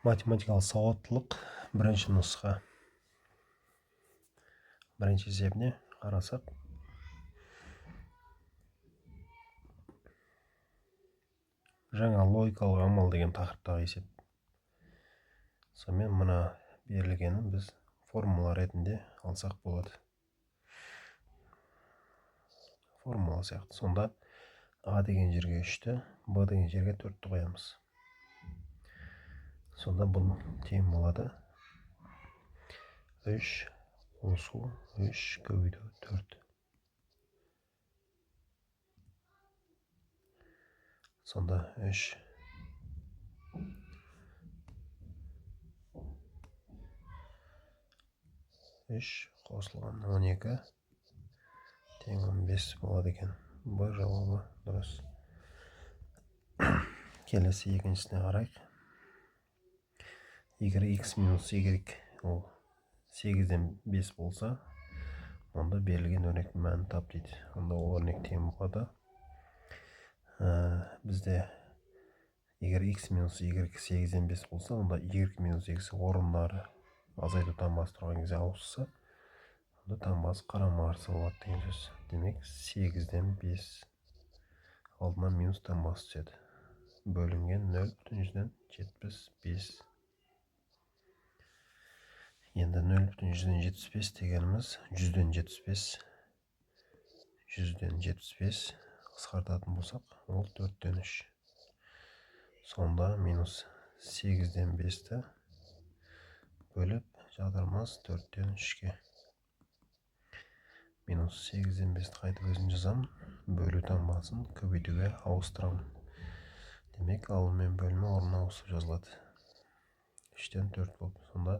Математикалық сауаттылық бірінші нұсқа. Бірінші есебіне қарасақ, жаңа логикалық амал деген тақырыптағы есеп. Сонымен мына берілгенін біз формула ретінде алсақ болады. Формула сияқты. Сонда А деген жерге 3-ті, Б деген жерге 4-ті қоямыз. Сонда бұл тең болады 3 қосу 3 көбейту 4. Сонда 3 қосылған 12 тең 15 болады екен. Б жауабы дұрыс. Келесі екіншісіне қарайық. Егер x минус y ол 8-ден 5 болса, онда берілген өрнектің мәнін тап дейді. Онда ол өрнек тең болады. Бізде егер x минус y 8-ден 5 болса, онда y минус x орындары азайту таңбасы тұрған кезде ауысса, онда таңбасы қарама қарсы болады деген сөз. Демек 8-ден 5 алдына минус таңбасы түседі. Бөлінген 0,75. Енді 0,75 дегеніміз 100-ден 75 қысқартатын болсақ, ол 4-тен 3. Сонда минус 8-ден 5-ті бөліп жадырмас 4-тен 3-ке. Минус 8-ден 5-ті қайтып өзін жазамын, бөлу таңбасын көбейтуге ауыстырамын. Демек, алымен бөлімі орнына ауысып жазылады. 3-тен 4 болып. Сонда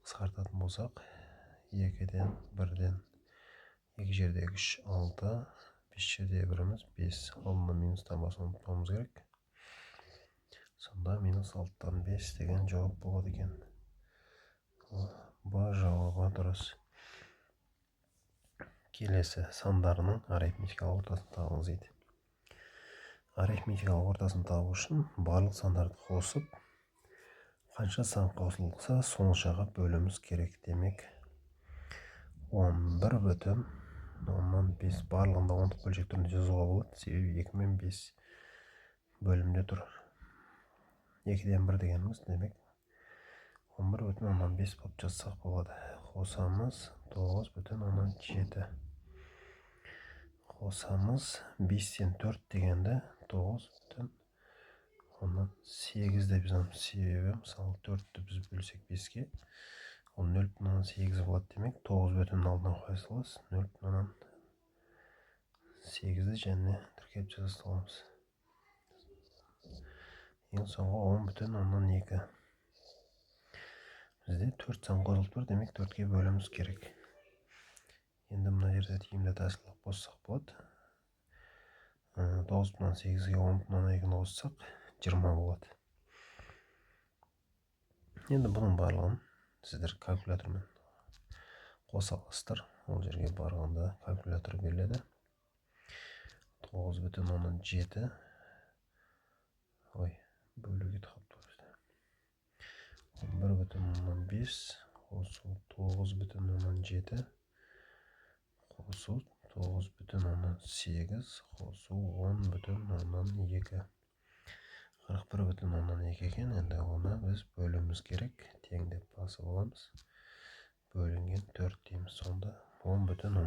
қысқартатын болсақ, 2-ден 1-ден 2 жердегі 3 6, 5 жердегі 1-іміз 5. Алдында минус таңбасын ұмытпауымыз керек. Сонда минус 6-тан 5 деген жауап болады екен. Б жауабы дұрыс. Келесі сандарының арифметикалық ортасын табыңыз дейді. Арифметикалық ортасын табу үшін барлық сандарды қосып, қанша сан қосылса, соншаға бөліміз керек. Демек, 11 бүтін 5 барлығында 10 бөлшек түрінде жазуға болады. Себебі 2 мен 5 бөлімде тұр. 2-ден 1 дегеніміз, демек 11 бүтін 5 болып жазсақ болады. Қосамыз 9 бүтін 7. Қосамыз 5-тен 4 дегенде 9 бүтін 8 деп жазамыз. Себебі, мысалы 4-ті біз бөлсек 5-ке, ол 0,8 болады. Демек, 9 бүтін алдына қоя саламыз. 0,8-ді және тіркеп жаза саламыз. Ең соңғы 10 бүтін 2. Бізде 4 сан қосылып тұр, демек 4-ке бөліміз керек. Енді мына жерде тиімді тәсіл қоссақ болады. 9 бүтін 8-ге 10 бүтін 2-ні қоссақ 20 болады. Енді бұның барлығын сіздер калькулятормен қоса аласыздар. Ол жерге барғанда калькулятор беріледі. 9 бүтін 7. Бөлуге қалып тұр. 11 бүтін 5 қосу 9 бүтін 7 қосу 9 бүтін 8 қосу 10 бүтін 2. 41 бүтін 2 екен. Енді оны біз бөліміз керек. Тең деп басып аламыз. Бөлінген 4 дейміз. Сонда 10 бүтін 3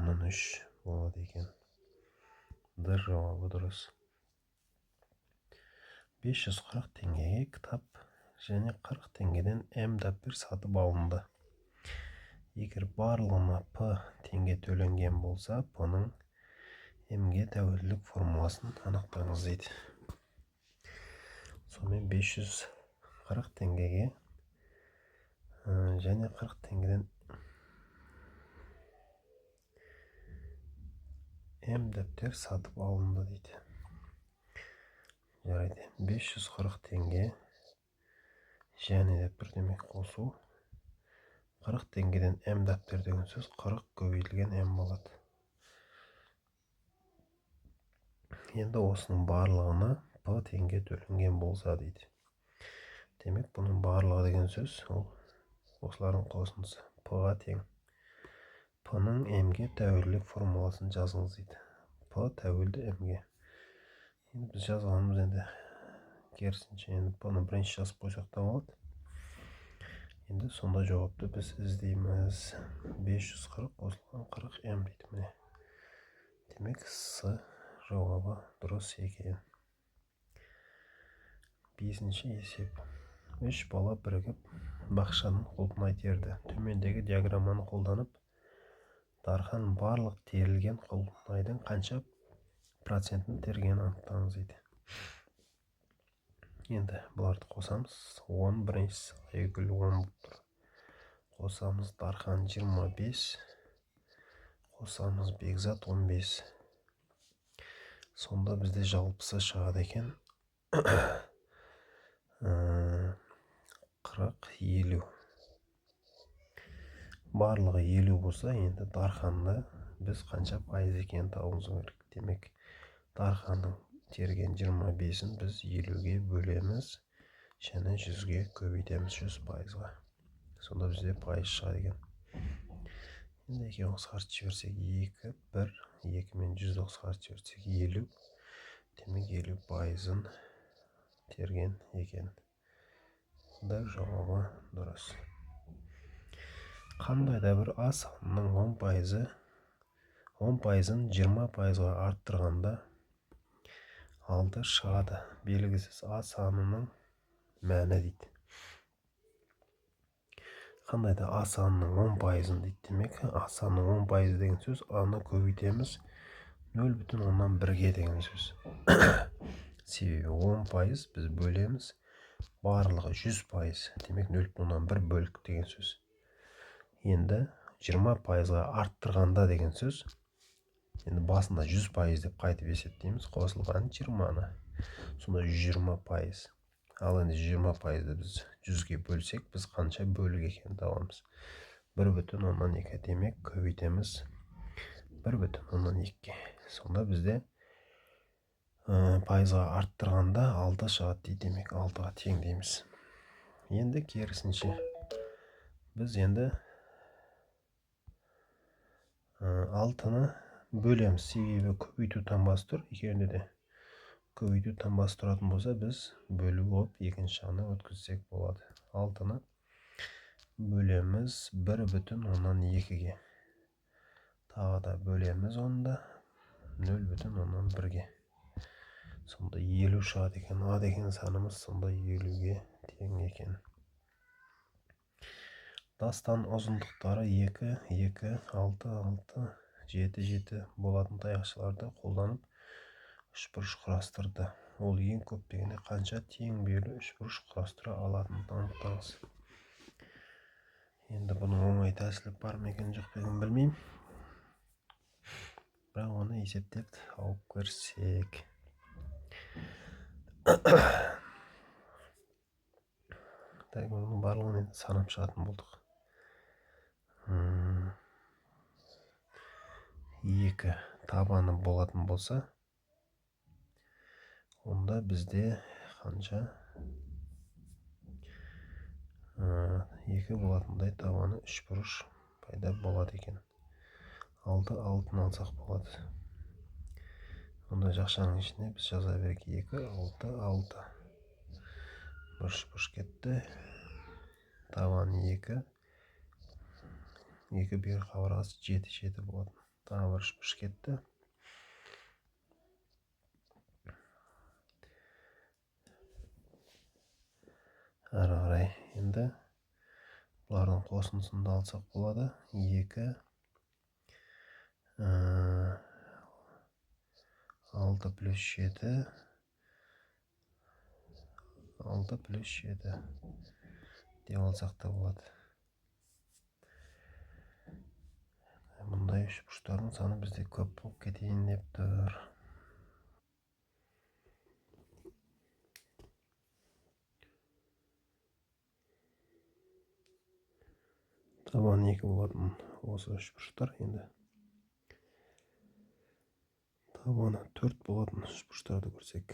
болады екен. Д жауабы дұрыс. 540 теңгеге кітап және 40 теңгеден М дәптер сатып алынды. Егер барлығына П теңге төленген болса, П-ның М-ге тәуелділік формуласын анықтаңыз дейді. Сонымен 540 теңгеге және 40 теңгеден М дәптер сатып алынды дейді. Жарайды. 540 теңге және дәптер демек қосу. 40 теңгеден М дәптер деген сөз 40 көбейтілген М болады. Енді осының барлығына p теңге төленген болса дейді. Демек, бұның барлығы деген сөз ол осылардың қосындысы p-ға тең. P-ның m-ге тәуелділік формуласын жазыңыз дейді. P тәуелді m-ге. Енді біз жазғанымыз енді керісінше, енді p-ны бірінші жазып қойсақ та болады. Енді сонда жауапты біз іздейміз. 540 қосылған 40 м дейді міне. Демек, С жауабы дұрыс екен. 5-ші есеп. 3 бала бірігіп бақшаның құлпынай терді. Төмендегі диаграмманы қолданып, Дархан барлық терілген құлпынайдың қанша процентін тергенін анықтаңыз дейді. Енді бұларды қосамыз. 10 біріншісі Айгүл 10 тұр. Қосамыз Дархан 25. Қосамыз Бекзат 15. Сонда бізде жалпысы шығады екен 40-50. Барлығы 50 болса, енді Дарханды біз қанша пайыз екенін табуымыз керек. Демек, Дарханның терген 25-ін біз 50-ге бөлеміз, және 100-ге көбейтеміз 100%-ға. Сонда бізде пайыз шығады екен. Енді екеуін қысқартып жіберсек 2, 1, 2 мен 100-ді қысқартып жіберсек 50. Демек, 50%-ын терген екен. Бұнда жауабы дұрыс. Қандай да бір А санының 10%-ын 20%-ға арттырғанда 6 шығады. Белгісіз А санының мәні дейді. Қандай да А санының 10%-ын дейді. Демек, А санының 10% деген сөз А-ны көбейтеміз 0,1-ге деген сөз. Себебі 10% біз бөлеміз, барлығы 100%. Демек, 0,1 бөлік деген сөз. Енді 20%-ға арттырғанда деген сөз. Енді басында 100% деп қайтып есептейміз, қосылған 20-ны. Сонда 120%. Ал енді 20%-ды біз 100-ге бөлсек, біз қанша бөлік екенін табамыз. 1,2. Демек, көбейтеміз 1,2-ге. Сонда бізде пайызға арттырғанда 6 шығады дейді. Демек, 6-ға тең дейміз. Енді керісінше біз енді 6-ны бөлеміз. Себебі көбейту таңбасы тұр. Екеуінде де көбейту таңбасы тұратын болса, біз бөлу болып екінші жағына өткізсек болады. 6-ны бөлеміз 1,2-ге. Тағы да бөлеміз онда 0,1-ге. Сонда 50 шығады екен. А деген санымыз сонда 50-ге тең екен. Дастан ұзындықтары 2, 2, 6, 6, 7, 7 болатын таяқшаларды қолданып үшбұрыш құрастырды. Ол ең көп дегенде қанша тең берілу үшбұрыш құрастыра алатынын анықтаңыз. Енді бұның оңай тәсілі бар ма екен жоқ па екенін білмеймін. Бірақ оны есептеп тауып көрсек. Оның барлығын енді санап шығатын болдық. 2 табаны болатын болса, онда бізде қанша 2 болатындай табаны үшбұрыш пайда болады екен. 6 алтын алсақ болады. Онда жақшаның ішіне біз жаза берек 2, 6, 6. Бұрыш кетті. Табан 2. 2 бер қабырғасы 7, 7 болады. Тағы бұрыш кетті. Әрі қарай енді бұлардың қосындысын да алсақ болады. 2, 6 плюс 7, 6 плюс 7 деп алсақ та болады. Мұндай үшбұрыштардың саны бізде көп болып кетейін деп тұр. Табан 2 болатын осы үшбұрыштар енді. Табаны 4 болатын үшбұрыштарды көрсек.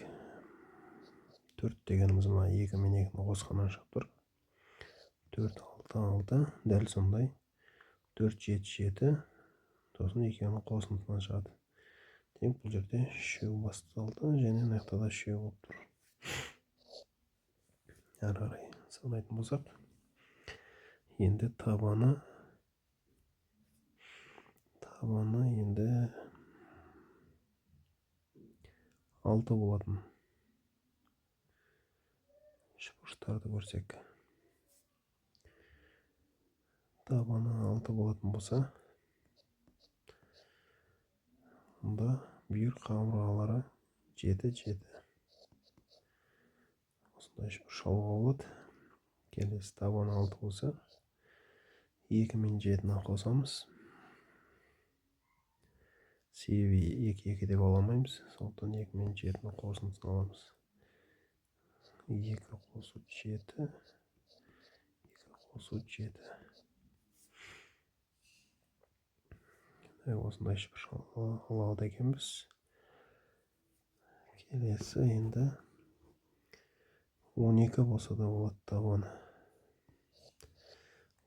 4 дегеніміз мына 2 мен 2-ні қосқаннан шығып тұр. 4, 6, 6. Дәл сондай. 4, 7, 7. Сосын 2-ні қосындысынан шығады. Демек, бұл жерде 3 басталды, және мына жақта да 3 болып тұр. Әрі қарай санайтын болсақ, енді табаны енді 6 болатын. Үшбұрыштарды көрсек. Табаны 6 болатын болса, онда бүйір қабырғалары 7, 7. Осындай үшбұрыш алуға болады. Келесі табаны 6 болса, 2 мен 7-ні қосамыз. Себебі 2, 2 деп аламаймыз. Сондықтан 2 мен 7-ні қосындысын аламыз. 2 қосу 7, 2 қосу 7. Осындай үшбұрыш алады екенбіз. Келесі енді 12 болса да болады табаны.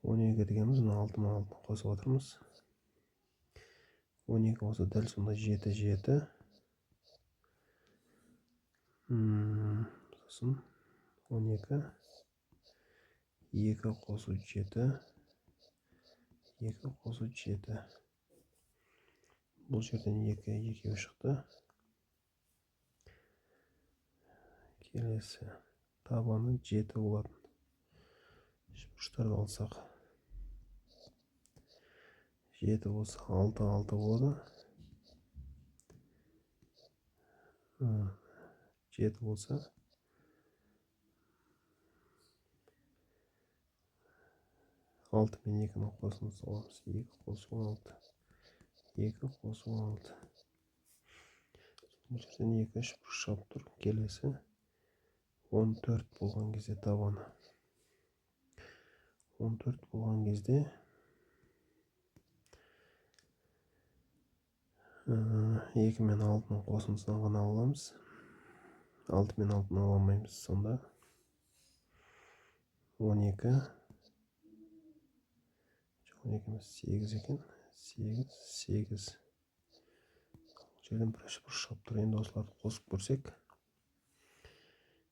12 дегеніміз 6 мен 6-ны қосып отырмыз. 12 болса дәл сонда 7, 7. Сосын 12, 2 қосу 7, 2 қосу 7. Бұл жерден 2, 2 шықты. Келесі табаны 7 болатын. Үшбұрыштарды алсақ. 7 болса 6, 6 болады. 7 болса 6 мен 2-ні қосындысын аламыз. 2 қосу 6. 2 қосу 6. Бұл жерден 2 үшбұрыш шығып тұр. Келесі 14 болған кезде табаны. 14 болған кезде 2 мен 6-ның қосындысынан ғана аламыз. 6 мен 6-ны аламаймыз. Сонда 12, 8 екен. 8, 8. Жерден бір үшбұрыш шығып тұр. Енді осыларды қосып көрсек.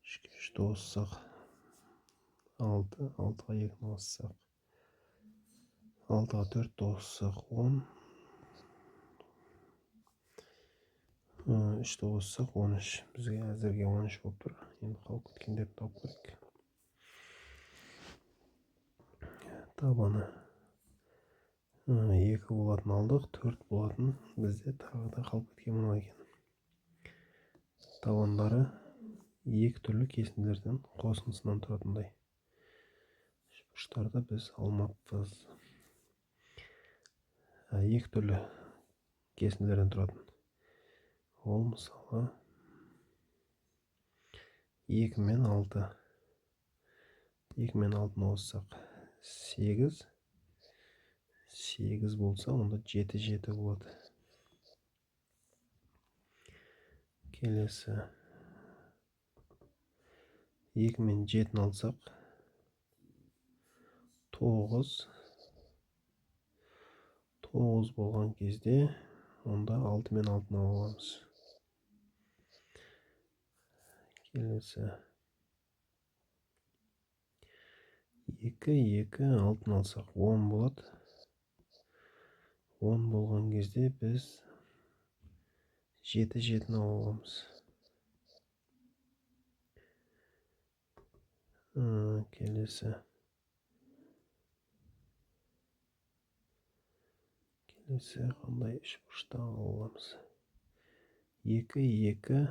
3-ке 3-ті қоссақ 6, 6-ға 2-ні қоссақ 6-ға 4-ті қоссақ 10, 3-ті қоссақ 13. Бізге әзірге 13 болып тұр. Енді қалып кеткендерді тауып көрейік. Табаны 2 болатын алдық, 4 болатын. Бізде тағы да қалып кеткен мынау екен. Табандары 2 түрлі кесінділерден қосындысынан тұратындай. Үшбұрыштарды біз алмаппыз. 2 түрлі кесінділерден тұратын. Ол мысалы 2 мен 6. 2 мен 6-ны қоссақ 8. 8 болса, онда 7, 7 болады. Келесі 2 мен 7-ні алсақ 9. 9 болған кезде, онда 6 мен 6-ны аламыз. Келесі 2, 2, 6-ны алсақ 10 болады. 10 болған кезде біз 7, 7-ні аламыз. Келесі қандай үшбұрышты аламыз. 2, 2,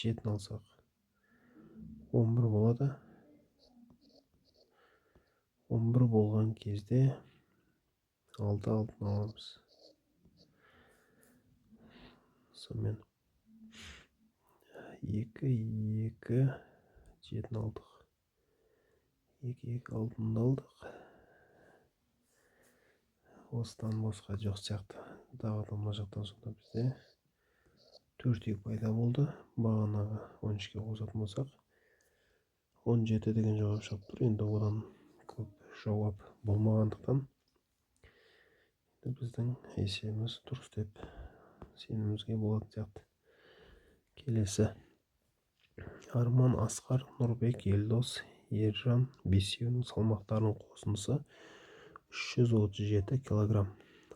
7-ні алсақ 11 болады. 11 болған кезде 6, 6-ны аламыз. Сонымен 2, 2, 7-ні алдық. 2, 2, 6-ны алдық. Осыдан босқа жоқ сияқты. Тағы да мына жақтан сонда бізде 4 пайда болды. Бағанағы 13-ке қосатын болсақ 17 деген жауап шығып тұр. Енді одан көп жауап болмағандықтан біздің есебіміз дұрыс деп сенімімізге болатын сияқты. Келесі. Арман, Асқар, Нұрбек, Елдос, Ержан бесеуінің салмақтарының қосындысы 337 килограмм.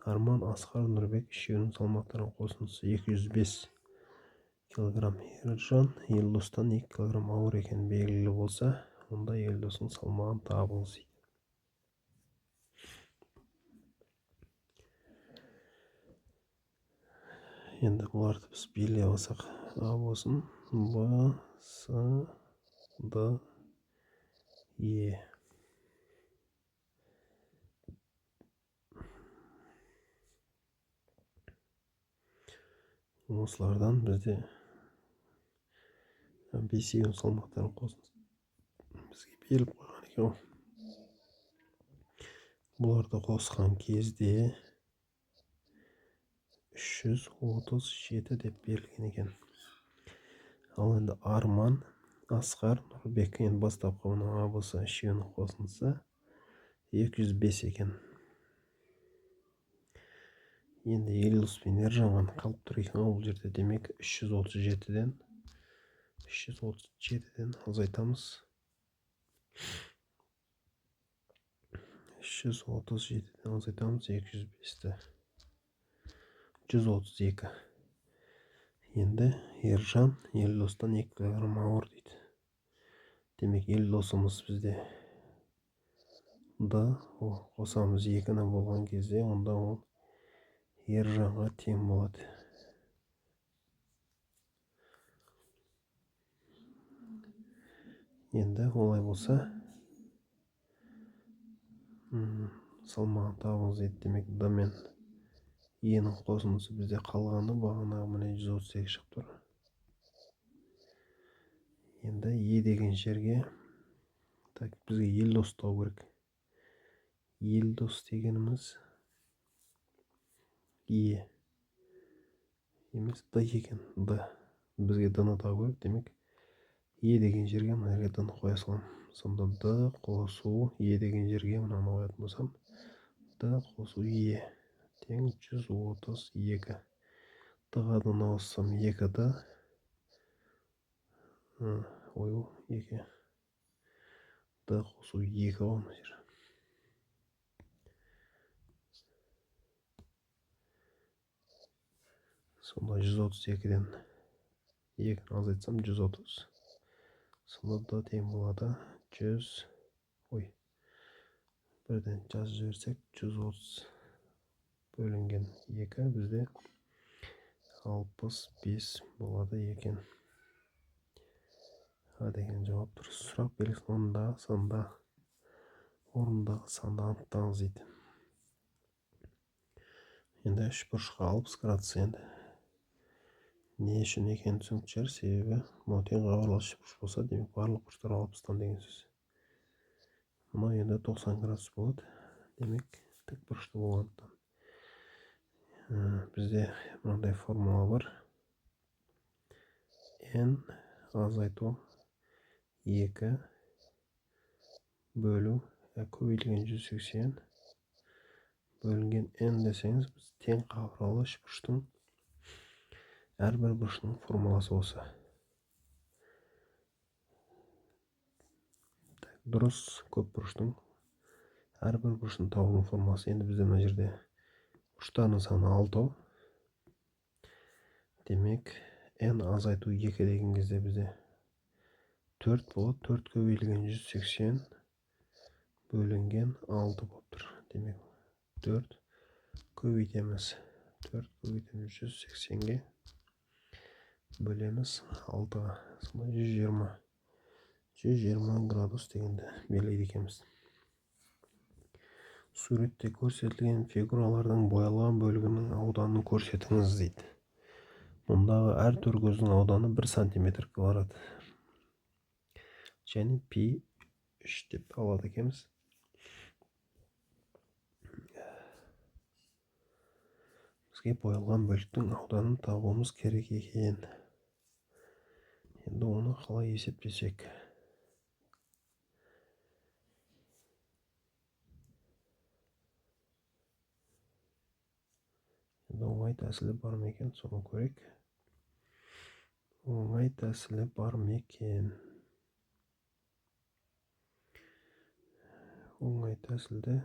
Арман, Асқар, Нұрбек үшеуінің салмақтарының қосындысы 205 килограмм. Ержан Елдостан 2 килограмм ауыр екені белгілі болса, онда Елдостың салмағын табыңыз дейді. Енді бұларды біз белгілей алсақ, А болсын, Б, С, Д, Е. Осылардан бізде бесеуінің салмақтарын қосын бізге беріліп қойған екен. Бұларды қосқан кезде 337 деп берілген екен. Ал енді Арман, Асқар, Нұрбек, енді бастапқы мұның абысы үшеуінің қосындысы 205 екен. Енді Елдос пен Ержанған қалып тұр екен бұл жерде. Демек 337-ден азайтамыз. 337-ден азайтамыз 205-ті. 132. Енді Ержан Елдостан 2 килограмм ауыр дейді. Демек Елдосымыз бізде Д, қосамыз 2-ні болған кезде, онда ол Ержанға тең болады. Енді олай болса, салмағын табыңыз дейді. Демек Д мен Е-нің қосындысы бізде қалғаны бағанағы міне 138 шығып тұр. Енді Е деген жерге бізге Елдос тауып керек. Елдос дегеніміз Е емес Д екен. Д. Бізге Д-ны тауып керек. Демек Е деген жерге мына жерге Д-ны қоя салам. Сонда Д қосу Е деген жерге мынаны қоятын болсам, Д қосу Е тең 132. Д-ға Д-ны қоссам 2-ді. Ой, 2. Д қосу 2 ғой мына жер. Сонда 132-ден 2-ні азайтсам 130. Сонда Д тең болады 100. Бірден жазып жіберсек 130 бөлінген 2 бізде 65 болады екен. А деген жауап дұрыс. Сұрақ белгісінің орындағы санды анықтаңыз дейді. Енді үш бұрышқа 60 градус. Енді не үшін екенін түсінікті шығар. Себебі мынау тең қабырғалы үш бұрыш болса, демек барлық бұрыштар 60-тан деген сөз. Мынау енді 90 градус болады. Демек тік бұрышты болғандықтан. Бізде мынандай формула бар. N азайту 2 бөлу көбейтілген 180 бөлінген N десеңіз, біз тең қабырғалы үш бұрыштың әрбір бұрышының формуласы осы. Дұрыс көп бұрыштың әрбір бұрышын табудың формуласы. Енді бізде мына жерде бұрыштарының саны 6. Демек N азайту 2 деген кезде бізде 4 болады. 4 көбейтілген 180 бөлінген 6 болып тұр. Демек 4 көбейтеміз. 4 көбейтеміз 180-ге бөлеміз 6-ға. Сонда 120 градус дегенді белгілейді екенбіз. Суретте көрсетілген фигуралардың боялған бөлігінің ауданын көрсетіңіз дейді. Мұндағы әр төркөздің ауданы 1 сантиметр квадрат. Және пи 3 деп алады екенбіз. бізге боялған бөліктің ауданын табуымыз керек екен. Енді оны қалай есептесек? Енді оңай тәсілі бар ма екен, соны көрейік. Оңай тәсілі бар ма екен? Оңай тәсілді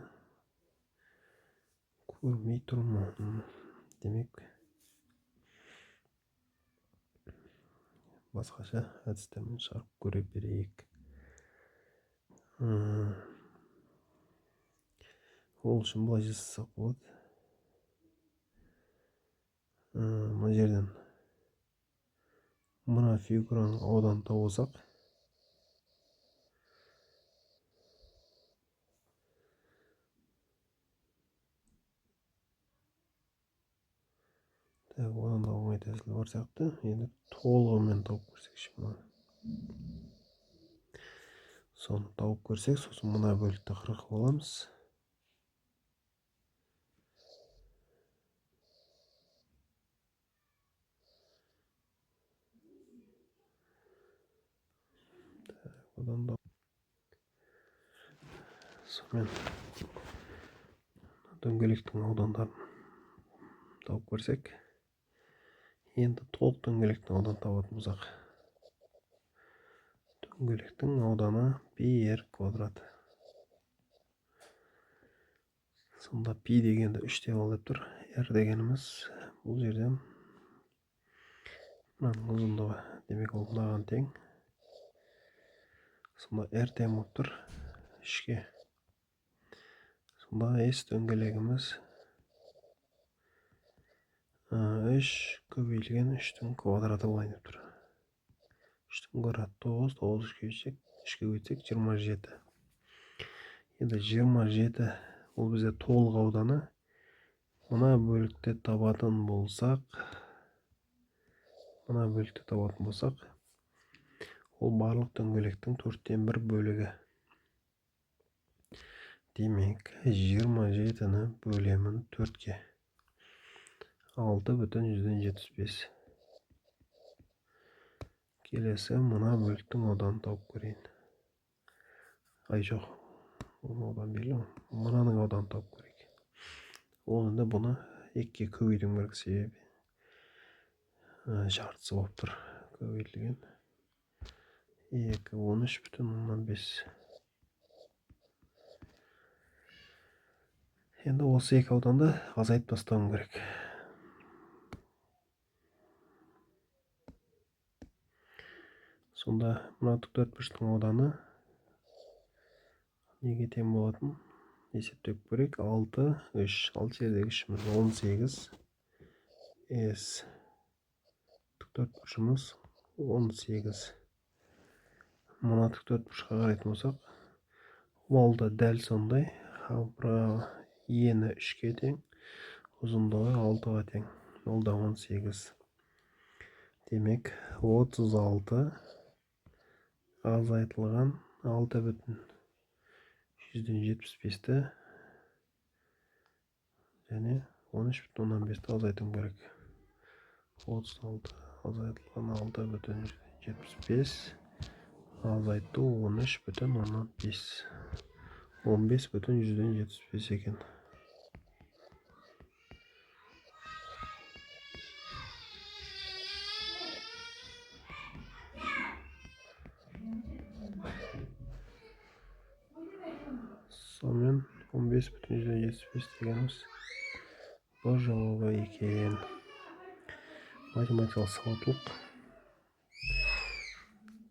көрмей тұрмын. Демек, басқаша әдістермен шығарып көре берейік. Ол үшін былай жасасақ болады. Мына жерден мына фигураның ауданын тауып одан да оңай тәсіл бар сияқты. Енді толығымен тауып көрсекші мұны. Соны тауып көрсек, сосын мына бөлікті қырқып аламыз. Одан да сонымен дөңгелектің аудандарын тауып көрсек, енді толық дөңгелектің ауданын табатын болсақ, дөңгелектің ауданы πr квадрат. Сонда π дегенді 3 деп ал деп тұр. R дегеніміз бұл жерден мынаның ұзындығы, демек ол мынаған тең. Сонда R тең болып тұр 3-ке. Сонда S дөңгелегіміз 3 көбейтілген 3-тің квадраты болайын деп тұр. 3-тің квадраты 9, 9 3-ке көйтсек 27. Енді 27 ол бізде толық ауданы. Мына бөлікте табатын болсақ, ол барлық дөңгелектің 4/1 бөлігі. Демек, 27-ні бөлемін 4-ке. 6/175. Келесі мына бөліктің ауданын тауып көрейін. Ай жоқ, оның аудан белгілі. Мынаның ауданын тауып көрейік. Ол енді бұны 2-ке көбейтуім керек, себебі жартысы болып тұр. Көбейтілген 2 13/5. Енді осы 2 ауданды азайтып тастауым керек. Сонда мына тіктөртбұрыштың ауданы неге тең болатын? Есептеп көрейік. 6, 3. 6 жердегі 3-міз 18. S тіктөртбұрышымыз 18. Мына тіктөртбұрышқа қарайтын болсақ, ол да дәл сондай. Ені 3-ке тең, ұзындығы 6-ға тең. Ол да 18. Демек, 36 азайтылған 6/175-ті және 13/5-ті азайтуым керек. 36 азайтылған 6/175 азайту 13/5. 15/175 екен. Сонымен 15/175 дегеніміз бұл жауабы екен. Математикалық сауаттылық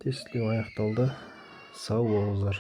тестілеу аяқталды. Сау болыңыздар.